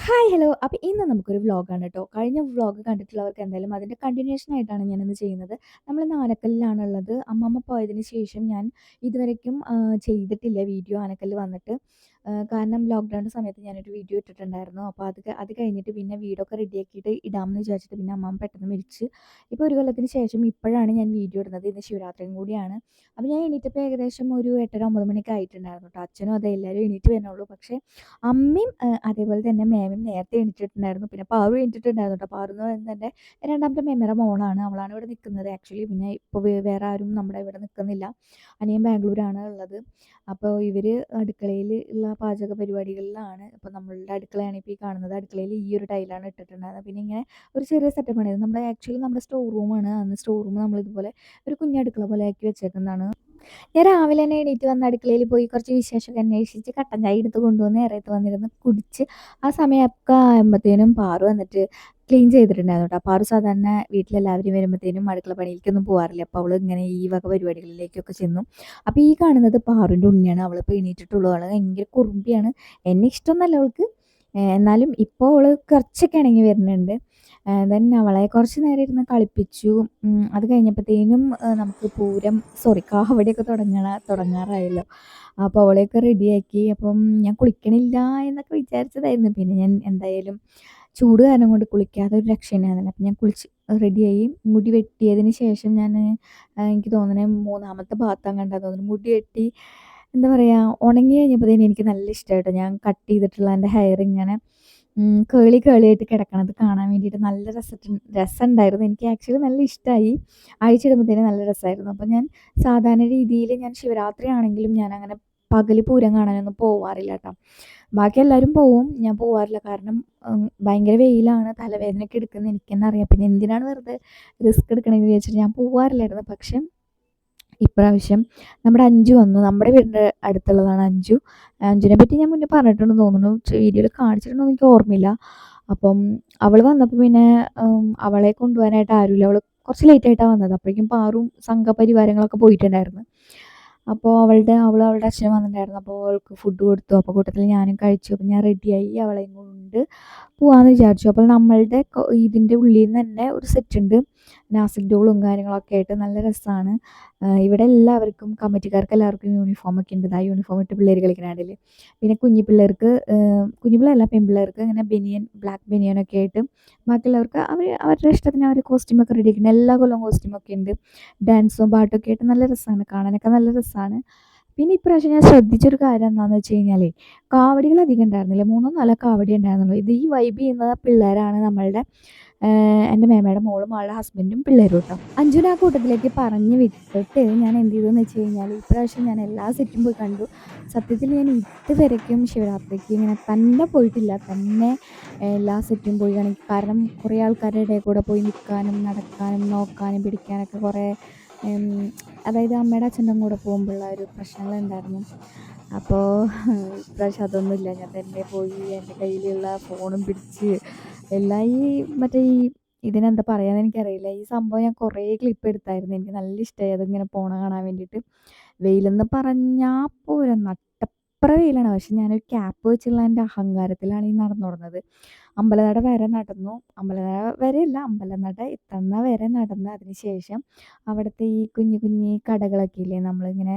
Hi hello. അപ്പോൾ ഇന്ന് നമുക്കൊരു വ്ളോഗാണ് കേട്ടോ. കഴിഞ്ഞ വ്ളോഗ് കണ്ടിട്ടുള്ളവർക്ക് എന്തായാലും അതിൻ്റെ കണ്ടിന്യൂഷൻ ആയിട്ടാണ് ഞാനിന്ന് ചെയ്യുന്നത്. നമ്മളിന്ന് ആനക്കല്ലിലാണുള്ളത്. അമ്മമ്മ പോയതിന് ശേഷം ഞാൻ ഇതുവരേക്കും ചെയ്തിട്ടില്ല വീഡിയോ ആനക്കല്ല് വന്നിട്ട്. കാരണം ലോക്ക്ഡൗൺ സമയത്ത് ഞാനൊരു വീഡിയോ ഇട്ടിട്ടുണ്ടായിരുന്നു. അപ്പോൾ അത് കഴിഞ്ഞിട്ട് പിന്നെ വീടൊക്കെ റെഡിയാക്കിയിട്ട് ഇടാമെന്ന് വിചാരിച്ചിട്ട് പിന്നെ അമ്മമ്മ പെട്ടെന്ന് മരിച്ച്. ഇപ്പോൾ ഒരു കൊല്ലത്തിന് ശേഷം ഇപ്പോഴാണ് ഞാൻ വീഡിയോ ഇടുന്നത്. ഇന്ന് ശിവരാത്രിയും കൂടിയാണ്. അപ്പോൾ ഞാൻ എണീറ്റപ്പോൾ ഏകദേശം ഒരു 8:30 9 മണിയൊക്കെ ആയിട്ടുണ്ടായിരുന്നു കേട്ടോ. അച്ഛനും അതെ എല്ലാവരും എണീറ്റ് വരുന്നുള്ളൂ. പക്ഷേ അമ്മയും അതേപോലെ തന്നെ മേമയും നേരത്തെ എണീറ്റിട്ടുണ്ടായിരുന്നു. പിന്നെ പാറു എണീറ്റിട്ടുണ്ടായിരുന്നു കേട്ടോ. പാറു എന്ന് പറയുന്നത് എൻ്റെ രണ്ടാമത്തെ മേമയുടെ മോളാണ്. അവളാണ് ഇവിടെ നിൽക്കുന്നത് ആക്ച്വലി. പിന്നെ ഇപ്പോൾ വേറെ ആരും നമ്മുടെ ഇവിടെ നിൽക്കുന്നില്ല. അനിയൻ ബാംഗ്ലൂരാണ് ഉള്ളത്. അപ്പോൾ ഇവർ അടുക്കളയിൽ ഉള്ള പാചക പരിപാടികളിലാണ്. അപ്പോൾ നമ്മളുടെ അടുക്കളയാണ് ഇപ്പോൾ ഈ കാണുന്നത്. അടുക്കളയിൽ ഈ ഒരു ടൈലാണ് ഇട്ടിട്ടുണ്ടായിരുന്നത്. പിന്നെ ഇങ്ങനെ ഒരു ചെറിയ സെറ്റപ്പാണ് ഇത്. നമ്മുടെ സ്റ്റോർ റൂമാണ്. അന്ന് സ്റ്റോർ റൂം നമ്മളിതുപോലെ ഒരു കുഞ്ഞടുക്കള പോലെ ആക്കി വെച്ചേക്കുന്നതാണ്. ഞാൻ രാവിലെ തന്നെ എണീറ്റ് വന്ന് അടുക്കളയിൽ പോയി കുറച്ച് വിശേഷമൊക്കെ അന്വേഷിച്ച് കട്ടൻ ചായ എടുത്ത് കൊണ്ടുവന്ന് ഇറയത്ത് വന്നിരുന്ന് കുടിച്ച് ആ സമയമൊക്കെ ആകുമ്പോഴത്തേനും പാറു വന്നിട്ട് ക്ലീൻ ചെയ്തിട്ടുണ്ടായിരുന്നു കേട്ടോ. പാറു സാധാരണ വീട്ടിലെല്ലാവരും വരുമ്പോഴത്തേനും അടുക്കള പണിയിലേക്കൊന്നും പോകാറില്ല. അപ്പോൾ അവൾ ഇങ്ങനെ ഈ വക പരിപാടികളിലേക്കൊക്കെ ചെന്നു. അപ്പോൾ ഈ കാണുന്നത് പാറുവിൻ്റെ ഉണ്ണിയാണ്. അവളിപ്പോൾ എണീറ്റിട്ടുള്ളൂ. അവൾ ഭയങ്കര കുറുമ്പിയാണ്. എന്നെ ഇഷ്ടമൊന്നുമല്ല അവൾക്ക്. എന്നാലും ഇപ്പോൾ അവൾ കുറച്ചൊക്കെ ഇണങ്ങി വരുന്നുണ്ട്. ദെൻ അവളെ കുറച്ച് നേരം ഇരുന്ന് കളിപ്പിച്ചു. അത് കഴിഞ്ഞപ്പോഴത്തേനും നമുക്ക് കാവടിയൊക്കെ തുടങ്ങാറായല്ലോ. അപ്പോൾ അവളെയൊക്കെ റെഡിയാക്കി. അപ്പം ഞാൻ കുളിക്കണില്ല എന്നൊക്കെ വിചാരിച്ചതായിരുന്നു. പിന്നെ ഞാൻ എന്തായാലും ചൂട് കാരണം കൊണ്ട് കുളിക്കാതെ ഒരു രക്ഷയുണ്ടായിരുന്നില്ല. അപ്പം ഞാൻ കുളിച്ച് റെഡിയായി. മുടി വെട്ടിയതിന് ശേഷം ഞാൻ എനിക്ക് തോന്നുന്നത് മൂന്നാമത്തെ ഭാഗത്താണ് കണ്ടത് തോന്നുന്നു. മുടി വെട്ടി എന്താ പറയുക ഉണങ്ങി കഴിഞ്ഞപ്പോഴത്തേനും എനിക്ക് നല്ല ഇഷ്ടമായിട്ടോ. ഞാൻ കട്ട് ചെയ്തിട്ടുള്ള എൻ്റെ ഹെയർ ഇങ്ങനെ കേളിയായിട്ട് കിടക്കണത് കാണാൻ വേണ്ടിയിട്ട് നല്ല രസമുണ്ടായിരുന്നു. എനിക്ക് ആക്ച്വലി നല്ല ഇഷ്ടമായി. അഴിച്ചിടുമ്പോഴത്തേനും നല്ല രസമായിരുന്നു. അപ്പോൾ ഞാൻ സാധാരണ രീതിയിൽ ഞാൻ ശിവരാത്രി ആണെങ്കിലും ഞാനങ്ങനെ പകൽ പൂരം കാണാനൊന്നും പോവാറില്ല കേട്ടോ. ബാക്കി എല്ലാവരും പോവും. ഞാൻ പോവാറില്ല. കാരണം ഭയങ്കര വെയിലാണ്. തലവേദനയൊക്കെ എടുക്കുന്നത് എനിക്ക് തന്നെ അറിയാം. പിന്നെ എന്തിനാണ് വെറുതെ റിസ്ക് എടുക്കണമെന്ന് വിചാരിച്ചിട്ട് ഞാൻ പോവാറില്ലായിരുന്നു. പക്ഷേ ഇപ്രാവശ്യം നമ്മുടെ അഞ്ചു വന്നു. നമ്മുടെ വീടിൻ്റെ അടുത്തുള്ളതാണ് അഞ്ചു. അഞ്ചുവിനെ പറ്റി ഞാൻ മുന്നേ പറഞ്ഞിട്ടുണ്ടെന്ന് തോന്നുന്നു. വീഡിയോയിൽ കാണിച്ചിട്ടുണ്ടോ എന്ന് എനിക്ക് ഓർമ്മയില്ല. അപ്പം അവൾ വന്നപ്പോൾ പിന്നെ അവളെ കൊണ്ടുപോകാനായിട്ട് ആരുമില്ല. അവൾ കുറച്ച് ലേറ്റായിട്ടാണ് വന്നത്. അപ്പോഴേക്കും പാറും സംഘപരിവാരങ്ങളൊക്കെ പോയിട്ടുണ്ടായിരുന്നു. അപ്പോൾ അവളുടെ അച്ഛനും വന്നിട്ടുണ്ടായിരുന്നു. അപ്പോൾ അവൾക്ക് ഫുഡ് കൊടുത്തു. അപ്പോൾ കൂട്ടത്തിൽ ഞാനും കഴിച്ചു. അപ്പോൾ ഞാൻ റെഡിയായി അവളെയും കൊണ്ട് പോകാമെന്ന് വിചാരിച്ചു. അപ്പോൾ നമ്മളുടെ ഇതിൻ്റെ ഉള്ളിൽ നിന്ന് തന്നെ ഒരു സെറ്റുണ്ട്. നാസിക് ഡോളും കാര്യങ്ങളൊക്കെ ആയിട്ട് നല്ല രസമാണ്. ഇവിടെ എല്ലാവർക്കും കമ്മിറ്റിക്കാർക്ക് എല്ലാവർക്കും യൂണിഫോമൊക്കെ ഉണ്ട്. ആ യൂണിഫോം ഇട്ട് പിള്ളേർ കളിക്കണതിൽ. പിന്നെ കുഞ്ഞു പിള്ളേരല്ല പെൺപിള്ളേർക്ക് ഇങ്ങനെ ബ്ലാക്ക് ബനിയനൊക്കെ ആയിട്ട് ബാക്കിയുള്ളവർക്ക് അവരുടെ ഇഷ്ടത്തിന് അവർ കോസ്റ്റ്യൂമൊക്കെ റെഡി ആക്കിയിട്ടുണ്ട്. എല്ലാ കൊല്ലവും കോസ്റ്റ്യൂമൊക്കെ ഉണ്ട്. ഡാൻസും പാട്ടൊക്കെ ആയിട്ട് നല്ല രസമാണ്. കാണാനൊക്കെ നല്ല രസമാണ്. പിന്നെ ഇപ്രാവശ്യം ഞാൻ ശ്രദ്ധിച്ചൊരു കാര്യം എന്താണെന്ന് വെച്ച് കഴിഞ്ഞാൽ കാവടികൾ അധികം ഉണ്ടായിരുന്നില്ല. 3 4 കാവടി ഉണ്ടായിരുന്നുള്ളൂ. ഇത് ഈ വൈബ് ചെയ്യുന്ന പിള്ളേരാണ് നമ്മളുടെ എൻ്റെ മേമയുടെ മോളും അവളുടെ ഹസ്ബൻഡും പിള്ളേരും കേട്ടോ. അഞ്ജുനെ ആ കൂട്ടത്തിലേക്ക് പറഞ്ഞു വിട്ടിട്ട് ഞാൻ എന്ത് ചെയ്തെന്ന് വെച്ച് കഴിഞ്ഞാൽ ഇപ്രാവശ്യം ഞാൻ എല്ലാ സെറ്റും പോയി കണ്ടു. സത്യത്തിൽ ഞാൻ ഇതുവരയ്ക്കും ശിവരാത്രിക്ക് ഇങ്ങനെ തന്നെ പോയിട്ടില്ല. തന്നെ എല്ലാ സെറ്റും പോയി കാണിക്കും. കാരണം കുറേ ആൾക്കാരുടെ ഇടയിൽ കൂടെ പോയി നിൽക്കാനും നടക്കാനും നോക്കാനും പിടിക്കാനൊക്കെ കുറേ അതായത് അമ്മയുടെ അച്ഛൻ്റെ കൂടെ പോകുമ്പോഴുള്ള ഒരു പ്രശ്നങ്ങളുണ്ടായിരുന്നു. അപ്പോൾ ഇപ്രാവശ്യം അതൊന്നുമില്ല. ഞാൻ തന്നെ പോയി എൻ്റെ കയ്യിലുള്ള ഫോണും പിടിച്ച് എല്ലാം ഇതിനെന്താ പറയാന്ന് എനിക്കറിയില്ല. ഈ സംഭവം ഞാൻ കുറേ ക്ലിപ്പ് എടുത്തായിരുന്നു. എനിക്ക് നല്ല ഇഷ്ടമായി അതിങ്ങനെ പോണ കാണാൻ വേണ്ടിയിട്ട്. വെയിലെന്ന് പറഞ്ഞാൽ പോരാ, നട്ടപ്ര വെയിലാണ്. പക്ഷെ ഞാനൊരു ക്യാപ്പ് വെച്ചുള്ള എൻ്റെ അഹങ്കാരത്തിലാണ് ഈ നടന്നത്. അമ്പലനട വരെ നടന്നു. അമ്പലനട വരെയല്ല, അമ്പലനട എത്തുന്ന വരെ നടന്ന് അതിന് ശേഷം അവിടുത്തെ ഈ കുഞ്ഞു കുഞ്ഞി കടകളൊക്കെ ഇല്ലേ, നമ്മളിങ്ങനെ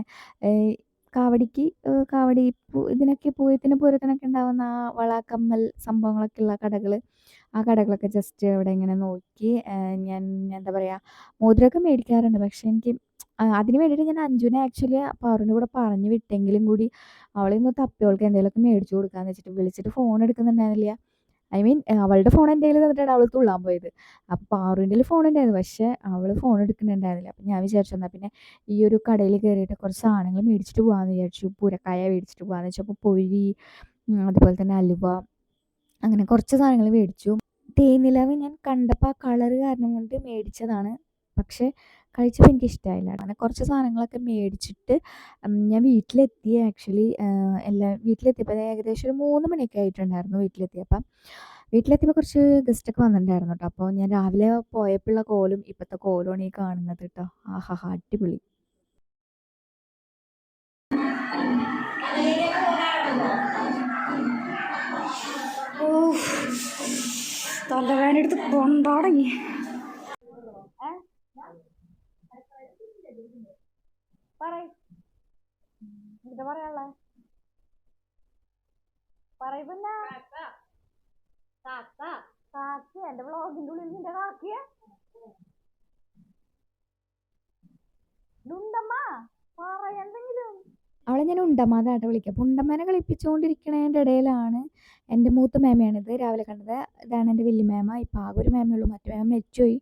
കാവടി ഇതിനൊക്കെ പൂരത്തിനൊക്കെ ഉണ്ടാകുന്ന ആ വള കമ്മൽ സംഭവങ്ങളൊക്കെ ഉള്ള കടകൾ, ആ കടകളൊക്കെ ജസ്റ്റ് അവിടെ ഇങ്ങനെ നോക്കി. ഞാൻ എന്താ പറയുക, മോതിരമൊക്കെ മേടിക്കാറുണ്ട്. പക്ഷേ എനിക്ക് അതിന് വേണ്ടിയിട്ട് ഞാൻ അഞ്ജുനെ ആക്ച്വലി പാറുവിൻ്റെ കൂടെ പറഞ്ഞു വിട്ടെങ്കിലും കൂടി അവളെ ഒന്ന് തപ്പി അവൾക്ക് എന്തെങ്കിലുമൊക്കെ മേടിച്ചു കൊടുക്കാമെന്ന് വെച്ചിട്ട് വിളിച്ചിട്ട് ഫോൺ എടുക്കുന്നുണ്ടായിരുന്നില്ല. ഐ മീൻ അവളുടെ ഫോൺ എൻ്റെ കയ്യിൽ തന്നിട്ടാണ് അവൾ തുള്ളാൻ പോയത്. അപ്പോൾ പാറുവിൻ്റെ ഫോൺ ഉണ്ടായിരുന്നു. പക്ഷേ അവൾ ഫോൺ എടുക്കുന്നുണ്ടായിരുന്നില്ല. അപ്പം ഞാൻ വിചാരിച്ചു എന്നാൽ പിന്നെ ഈ ഒരു കടയിൽ കയറിയിട്ട് കുറച്ച് സാധനങ്ങൾ മേടിച്ചിട്ട് പോകാമെന്ന് വിചാരിച്ചു. പൂരക്കായ മേടിച്ചിട്ട് പോകാമെന്ന് വെച്ചപ്പോൾ പൊരി, അതുപോലെ തന്നെ അലുവ, അങ്ങനെ കുറച്ച് സാധനങ്ങൾ മേടിച്ചു. തേനിലവ് ഞാൻ കണ്ടപ്പോൾ ആ കളറ് കാരണം കൊണ്ട് മേടിച്ചതാണ്. പക്ഷേ കഴിച്ചപ്പോൾ എനിക്കിഷ്ടമായില്ല. അങ്ങനെ കുറച്ച് സാധനങ്ങളൊക്കെ മേടിച്ചിട്ട് ഞാൻ വീട്ടിലെത്തി. ആക്ച്വലി വീട്ടിലെത്തിയപ്പോൾ ഏകദേശം ഒരു 3 മണിയൊക്കെ ആയിട്ടുണ്ടായിരുന്നു വീട്ടിലെത്തിയപ്പം. വീട്ടിലെത്തിയപ്പോൾ കുറച്ച് ഗസ്റ്റൊക്കെ വന്നിട്ടുണ്ടായിരുന്നു കേട്ടോ. അപ്പോൾ ഞാൻ രാവിലെ പോയപ്പോഴുള്ള കോലും ഇപ്പോഴത്തെ കോലുമാണ് ഈ കാണുന്നത് കേട്ടോ. ആഹാ അടിപൊളി. തലവേദന എടുത്ത് കൊണ്ടാടങ്ങി. എന്താ പറയാനുള്ള പറയുന്ന കാക്കി എന്റെ വ്ളോഗിന്റെ ഉള്ളിൽ നിന്റെ കാക്കിയ ഉണ്ടമ്മ പറയെന്തെങ്കിലും. അവളെ ഞാൻ ഉണ്ടമ്മാതായിട്ട് വിളിക്കാം. അപ്പോൾ ഉണ്ടമ്മേനെ കളിപ്പിച്ചുകൊണ്ടിരിക്കണതിൻ്റെ ഇടയിലാണ് എൻ്റെ മൂത്ത മേമയാണിത് രാവിലെ കണ്ടത്. ഇതാണ് എൻ്റെ വലിയ മേമ. ഇപ്പം ആകെ ഒരു മേമയുള്ളൂ, മറ്റു മേമ മരിച്ചുപോയി.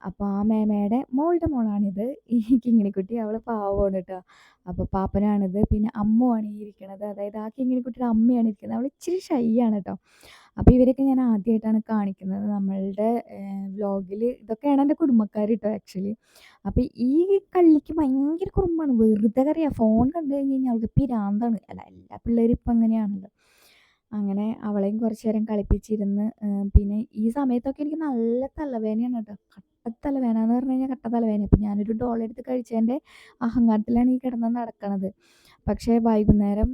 അപ്പോൾ ആ മേമയുടെ മോളുടെ മോളാണിത്, ഈ കിങ്ങിണിക്കുട്ടി. അവൾ പാവമാണ് കേട്ടോ. അപ്പോൾ പാപ്പനാണിത്. പിന്നെ അമ്മുവാണ് ഈ ഇരിക്കണത്, അതായത് ആ കിങ്ങിണിക്കുട്ടിയുടെ അമ്മയാണ് ഇരിക്കുന്നത്. അവൾ ഇച്ചിരി ഷൈ ആണ് കേട്ടോ. അപ്പോൾ ഇവരൊക്കെ ഞാൻ ആദ്യമായിട്ടാണ് കാണിക്കുന്നത് നമ്മളുടെ വ്ലോഗിൽ. ഇതൊക്കെയാണ് എൻ്റെ കുടുംബക്കാർ കേട്ടോ ആക്ച്വലി. അപ്പോൾ ഈ കള്ളിക്ക് ഭയങ്കര കുറുമ്പാണ്, വെറുതെ കറിയാ. ഫോൺ കണ്ടു കഴിഞ്ഞ് കഴിഞ്ഞാൽ അവൾക്ക് പിരാന്താണ്. അല്ല, എല്ലാ പിള്ളേരും ഇപ്പം അങ്ങനെയാണല്ലോ. അങ്ങനെ അവളെയും കുറച്ച് നേരം കളിപ്പിച്ചിരുന്ന്. പിന്നെ ഈ സമയത്തൊക്കെ എനിക്ക് നല്ല തലവേദനയാണ് കേട്ടോ. കട്ട തലവേദന എന്ന് പറഞ്ഞു കഴിഞ്ഞാൽ കട്ട തലവേദന. ഇപ്പം ഞാനൊരു ഡോളെടുത്ത് കഴിച്ചതിൻ്റെ അഹങ്കാരത്തിലാണ് ഈ കിടന്ന് നടക്കണത്. പക്ഷേ വൈകുന്നേരം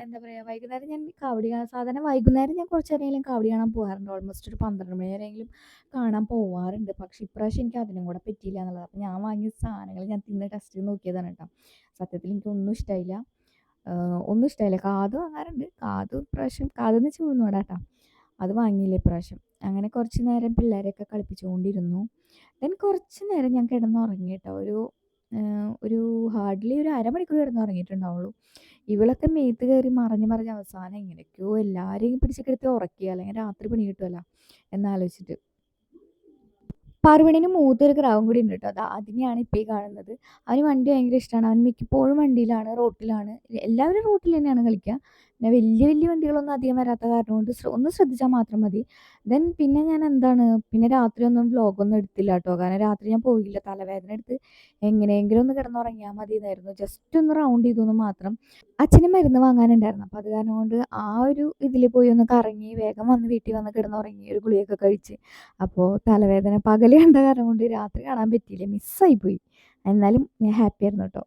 എന്താ പറയുക, വൈകുന്നേരം ഞാൻ കാവടി കാണാൻ, സാധാരണ വൈകുന്നേരം ഞാൻ കുറച്ച് നേരമെങ്കിലും കാവടി കാണാൻ പോകാറുണ്ട്. ഓൾമോസ്റ്റ് ഒരു 12 മണി വരെയെങ്കിലും കാണാൻ പോവാറുണ്ട്. പക്ഷേ ഇപ്രാവശ്യം എനിക്ക് അതിനും കൂടെ പറ്റിയില്ല എന്നുള്ളത്. അപ്പം ഞാൻ വാങ്ങിയ സാധനങ്ങൾ ഞാൻ തിന്ന് ടെസ്റ്റ് ചെയ്ത് നോക്കിയതാണ് കേട്ടോ. സത്യത്തിൽ എനിക്കൊന്നും ഇഷ്ടമായില്ല. ഒന്നും ഇഷ്ടമായില്ല. കാത് വാങ്ങാറുണ്ട്. കാത് ഇപ്രാവശ്യം, കാതെന്ന് വെച്ചാൽ ഉഴുന്നുവട കേട്ടോ, അത് വാങ്ങിയില്ല ഇപ്രാവശ്യം. അങ്ങനെ കുറച്ച് നേരം പിള്ളേരെയൊക്കെ കളിപ്പിച്ചുകൊണ്ടിരുന്നു. ദെൻ കുറച്ച് നേരം ഞാൻ കിടന്നുറങ്ങി കേട്ടോ. ഒരു ഹാർഡ്ലി ഒരു അരമണിക്കൂർ കിടന്നുറങ്ങിയിട്ടുണ്ടാവുള്ളൂ. ഇവളൊക്കെ മേത്ത് കയറി മറിഞ്ഞ് മറിഞ്ഞ് അവസാനം എങ്ങനെയൊക്കെയോ എല്ലാവരെയും പിടിച്ച് കിടത്തി ഉറക്കി, അല്ലെങ്കിൽ രാത്രി പണി കിട്ടുമല്ലോ എന്നാലോചിച്ചിട്ട്. പാറുമണിന് മൂത്തൊരു ക്രാവും കൂടി ഉണ്ട് കേട്ടോ. അതിനെയാണ് ഇപ്പോൾ ഈ കാണുന്നത്. അവന് വണ്ടി ഭയങ്കര ഇഷ്ടമാണ്. അവൻ മിക്കപ്പോഴും വണ്ടിയിലാണ്, റോട്ടിലാണ്. എല്ലാവരും റോട്ടിൽ തന്നെയാണ് കളിക്കുക. പിന്നെ വലിയ വലിയ വണ്ടികളൊന്നും അധികം വരാത്ത കാരണം കൊണ്ട് ഒന്ന് ശ്രദ്ധിച്ചാൽ മാത്രം മതി. ദെൻ പിന്നെ ഞാൻ പിന്നെ രാത്രിയൊന്നും വ്ളോഗൊന്നും എടുത്തില്ല കേട്ടോ. കാരണം രാത്രി ഞാൻ പോയില്ല, തലവേദന എടുത്ത് എങ്ങനെയെങ്കിലും ഒന്ന് കിടന്നുറങ്ങിയാൽ മതി എന്നായിരുന്നു. ജസ്റ്റ് ഒന്ന് റൗണ്ട് ചെയ്തു മാത്രം. അച്ഛന് മരുന്ന് വാങ്ങാനുണ്ടായിരുന്നു. അപ്പോൾ അത് കാരണം കൊണ്ട് ആ ഒരു ഇതിൽ പോയി ഒന്ന് കറങ്ങി വേഗം വന്ന് വീട്ടിൽ വന്ന് കിടന്നുറങ്ങി ഒരു ഗുളികയൊക്കെ കഴിച്ച്. അപ്പോൾ തലവേദന പകൽ കണ്ട കാരണം കൊണ്ട് രാത്രി കാണാൻ പറ്റിയില്ല, മിസ്സായിപ്പോയി. എന്നാലും ഞാൻ ഹാപ്പി ആയിരുന്നു കേട്ടോ.